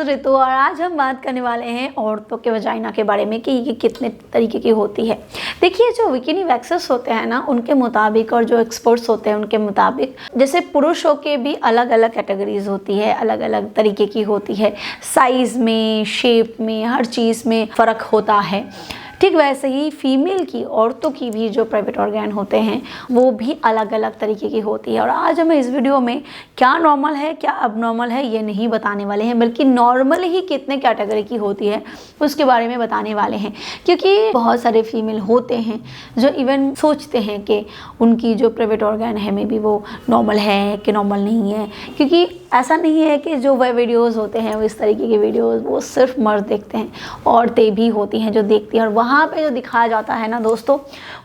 ऋतु और आज हम बात करने वाले हैं औरतों के वजाइना के बारे में कि ये कितने तरीके की होती है। देखिए, जो बिकिनी वैक्सेस होते हैं ना, उनके मुताबिक और जो एक्सपर्ट्स होते हैं उनके मुताबिक, जैसे पुरुषों के भी अलग अलग कैटेगरीज होती है, अलग अलग तरीके की होती है, साइज़ में, शेप में, हर चीज़ में फ़र्क होता है। ठीक वैसे ही फीमेल की, औरतों की भी जो प्राइवेट ऑर्गन होते हैं वो भी अलग अलग तरीके की होती है। और आज हमें इस वीडियो में क्या नॉर्मल है क्या अबनॉर्मल है ये नहीं बताने वाले हैं, बल्कि नॉर्मल ही कितने कैटेगरी की होती है उसके बारे में बताने वाले हैं। क्योंकि बहुत सारे फीमेल होते हैं जो इवन सोचते हैं कि उनकी जो प्राइवेट ऑर्गन है मे बी वो नॉर्मल है कि नॉर्मल नहीं है। क्योंकि ऐसा नहीं है कि जो वह वीडियोज़ होते हैं वो इस तरीके के वीडियोज़ वो सिर्फ मर्द देखते हैं, औरतें भी होती हैं जो देखती हैं। और वहाँ पे जो दिखाया जाता है ना दोस्तों,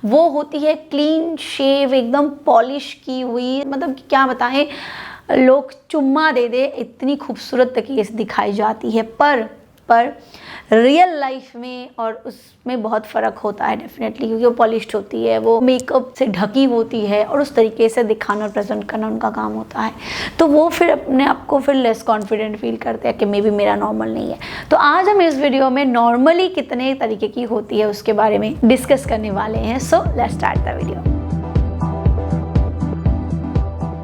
वो होती है क्लीन शेव, एकदम पॉलिश की हुई, मतलब क्या बताएं, लोग चुम्मा दे दे इतनी खूबसूरत तरीके से दिखाई जाती है। पर रियल लाइफ में और उसमें बहुत फ़र्क होता है डेफिनेटली, क्योंकि वो पॉलिश्ड होती है, वो मेकअप से ढकी होती है और उस तरीके से दिखाना और प्रेजेंट करना उनका काम होता है। तो वो फिर अपने आप को फिर लेस कॉन्फिडेंट फील करते हैं कि मे बी मेरा नॉर्मल नहीं है। तो आज हम इस वीडियो में नॉर्मली कितने तरीके की होती है उसके बारे में डिस्कस करने वाले हैं। So let's start the video.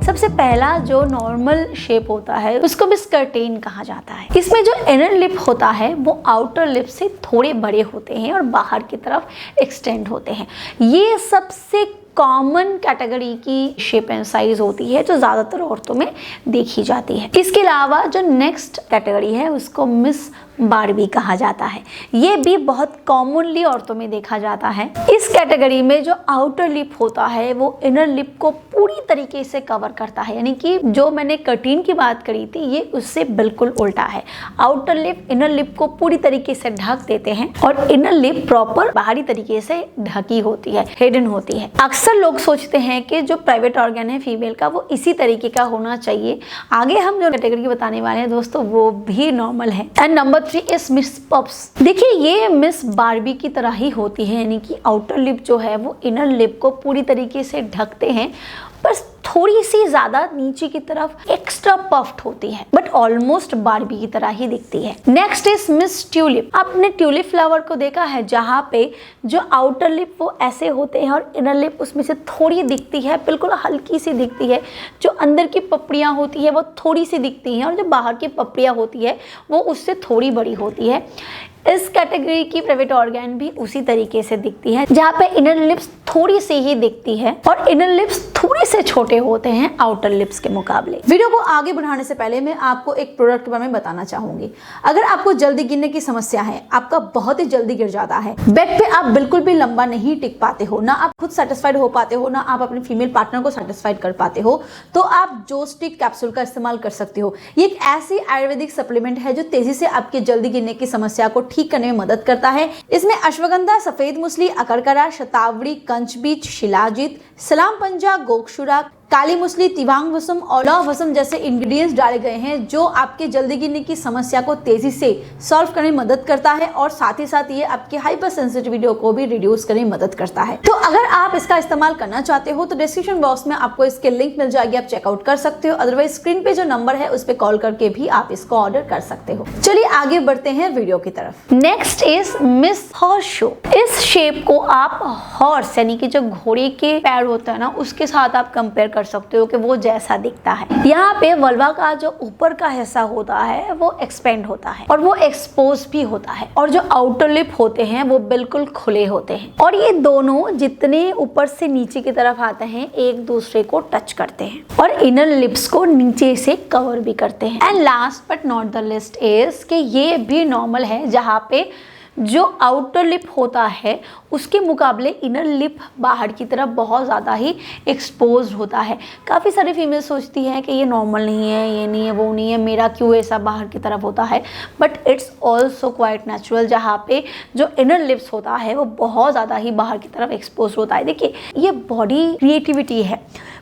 सबसे पहला जो नॉर्मल शेप होता है उसको भी स्कर्टेन कहा जाता है। इसमें जो इनर लिप होता है वो आउटर लिप से थोड़े बड़े होते हैं और बाहर की तरफ एक्सटेंड होते हैं। ये सबसे कॉमन कैटेगरी की शेप एंड साइज होती है जो ज़्यादातर औरतों में देखी जाती है। इसके अलावा जो नेक्स्ट कैटेगरी है उसको मिस बारबी कहा जाता है। ये भी बहुत कॉमनली औरतों में देखा जाता है। इस कैटेगरी में जो आउटर लिप होता है वो इनर लिप को पूरी तरीके से कवर करता है, यानी कि जो मैंने कर्टेन की बात करी थी ये उससे बिल्कुल उल्टा है। आउटर लिप इनर लिप को पूरी तरीके से ढक देते हैं और इनर लिप प्रॉपर बाहरी तरीके से ढकी होती है, हिडन होती है। अक्सर लोग सोचते हैं कि जो प्राइवेट ऑर्गन है फीमेल का वो इसी तरीके का होना चाहिए। आगे हम जो कैटेगरी बताने वाले हैं दोस्तों वो भी नॉर्मल है। And number 3 is miss pups. देखिए, ये मिस बारबी की तरह ही होती है, यानी कि आउटर लिप जो है वो इनर लिप को पूरी तरीके से ढकते हैं, बस थोड़ी सी ज़्यादा नीचे की तरफ एक्स्ट्रा पफ्ड होती है, बट ऑलमोस्ट बारबी की तरह ही दिखती है। Next is miss tulip. आपने ट्यूलिप फ्लावर को देखा है जहाँ पे जो आउटर लिप वो ऐसे होते हैं और इनर लिप उसमें से थोड़ी दिखती है, बिल्कुल हल्की सी दिखती है। जो अंदर की पपड़ियाँ होती है वो थोड़ी सी दिखती हैं और जो बाहर की पपड़ियाँ होती है वो उससे थोड़ी बड़ी होती है। इस कैटेगरी की प्राइवेट ऑर्गन भी उसी तरीके से दिखती है, जहाँ पे इनर लिप्स थोड़ी सी ही दिखती है और इनर लिप्स थोड़े से छोटे होते हैं आउटर लिप्स के मुकाबले। वीडियो को आगे बढ़ाने से पहले मैं आपको एक प्रोडक्ट के बारे में बताना चाहूंगी। अगर आपको जल्दी गिरने की समस्या है, आपका बहुत ही जल्दी गिर जाता है, बेड पे आप बिल्कुल भी लंबा नहीं टिक पाते हो, ना आप खुद सेटिस्फाइड हो पाते हो, ना आप अपने फीमेल पार्टनर को सेटिस्फाइड कर पाते हो, तो आप जोस्टिक कैप्सूल का इस्तेमाल कर सकते हो। ये एक ऐसी आयुर्वेदिक सप्लीमेंट है जो तेजी से आपके जल्दी गिरने की समस्या को ठीक करने में मदद करता है। इसमें अश्वगंधा, सफेद मुसली, अकरकरा, शतावरी, कंचबीज, शिलाजीत, सलाम पंजा, गोक्षुरा, काली मुसली, तिवांग वसम और लौह वसम जैसे इंग्रेडिएंट्स डाले गए हैं जो आपके जल्दी गिरने की समस्या को तेजी से सॉल्व करने में मदद करता है और साथ ही साथ ये आपके हाइपर सेंसिटिविटी को भी रिड्यूस करने में मदद करता है। तो अगर आप इसका इस्तेमाल करना चाहते हो तो डिस्क्रिप्शन बॉक्स में आपको इसके लिंक मिल जाएगी, आप चेकआउट कर सकते हो। अदरवाइज स्क्रीन पे जो नंबर है उस पर कॉल करके भी आप इसको ऑर्डर कर सकते हो। चलिए आगे बढ़ते हैं वीडियो की तरफ। Next is miss horse show. इस शेप को आप हॉर्स यानी कि जो घोड़े के पैर होता है ना उसके साथ आप कंपेयर कर सकते हो कि वो जैसा दिखता है। यहाँ पे वल्वा का जो ऊपर का हिस्सा होता है वो एक्सपेंड होता है और वो एक्सपोज भी होता है, और जो आउटर लिप होते हैं वो बिल्कुल खुले होते हैं, और ये दोनों जितने ऊपर से नीचे की तरफ आते हैं एक दूसरे को टच करते हैं और इनर लिप्स को नीचे से कवर भी करते हैं। And last but not the list is कि ये भी नॉर्मल है, जहाँ पे जो आउटर लिप होता है उसके मुकाबले इनर लिप बाहर की तरफ बहुत ज़्यादा ही एक्सपोज होता है। काफ़ी सारी फीमेल सोचती हैं कि ये नॉर्मल नहीं है, ये नहीं है, वो नहीं है, मेरा क्यों ऐसा बाहर की तरफ होता है, but it's also quite natural, जहाँ पे जो इनर लिप्स होता है वो बहुत ज़्यादा ही बाहर की तरफ एक्सपोज होता है। देखिए, ये बॉडी क्रिएटिविटी है।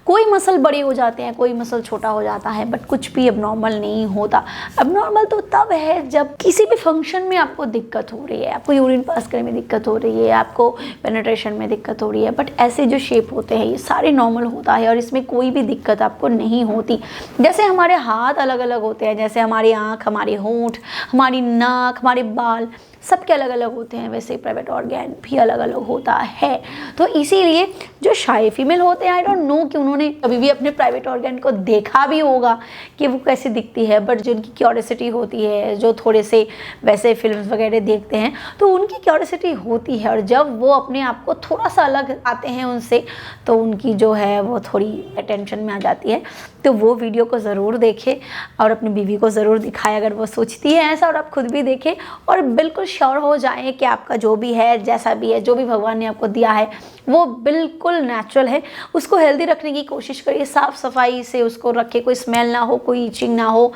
कोई मसल बड़े हो जाते हैं, कोई मसल छोटा हो जाता है, बट कुछ भी एबनॉर्मल नहीं होता। एबनॉर्मल तो तब है जब किसी भी फंक्शन में आपको दिक्कत हो रही है, आपको यूरिन पास करने में दिक्कत हो रही है, आपको पेनिट्रेशन में दिक्कत हो रही है, बट ऐसे जो शेप होते हैं ये सारे नॉर्मल होता है और इसमें कोई भी दिक्कत आपको नहीं होती। जैसे हमारे हाथ अलग अलग होते हैं, जैसे हमारी आँख, हमारे होंठ, हमारी नाक, हमारे बाल सबके अलग अलग होते हैं, वैसे ही प्राइवेट ऑर्गन भी अलग अलग होता है। तो इसीलिए जो शाय फीमेल होते हैं, आई डोंट नो कि उन्होंने कभी भी अपने प्राइवेट ऑर्गन को देखा भी होगा कि वो कैसे दिखती है, बट जो उनकी क्यूरियोसिटी होती है, जो थोड़े से वैसे फिल्म्स वगैरह देखते हैं तो उनकी क्यूरियोसिटी होती है, और जब वो अपने आप को थोड़ा सा अलग आते हैं उनसे तो उनकी जो है वो थोड़ी अटेंशन में आ जाती है। तो वो वीडियो को ज़रूर देखें और अपनी बीवी को ज़रूर दिखाएं अगर वो सोचती है ऐसा, और आप खुद भी देखें और बिल्कुल श्योर हो जाएं कि आपका जो भी है, जैसा भी है, जो भी भगवान ने आपको दिया है वो बिल्कुल नेचुरल है। उसको हेल्दी रखने की कोशिश करिए, साफ़ सफाई से उसको रखें, कोई स्मेल ना हो, कोई ईचिंग ना हो,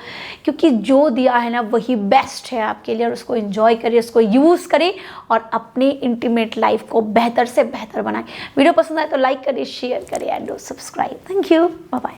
क्योंकि जो दिया है ना वही बेस्ट है आपके लिए। और उसको एंजॉय करिए, उसको यूज़ करें और अपने इंटीमेट लाइफ को बेहतर से बेहतर बनाएं। वीडियो पसंद आए तो लाइक करिए, शेयर करिए and do subscribe. Thank you, bye bye.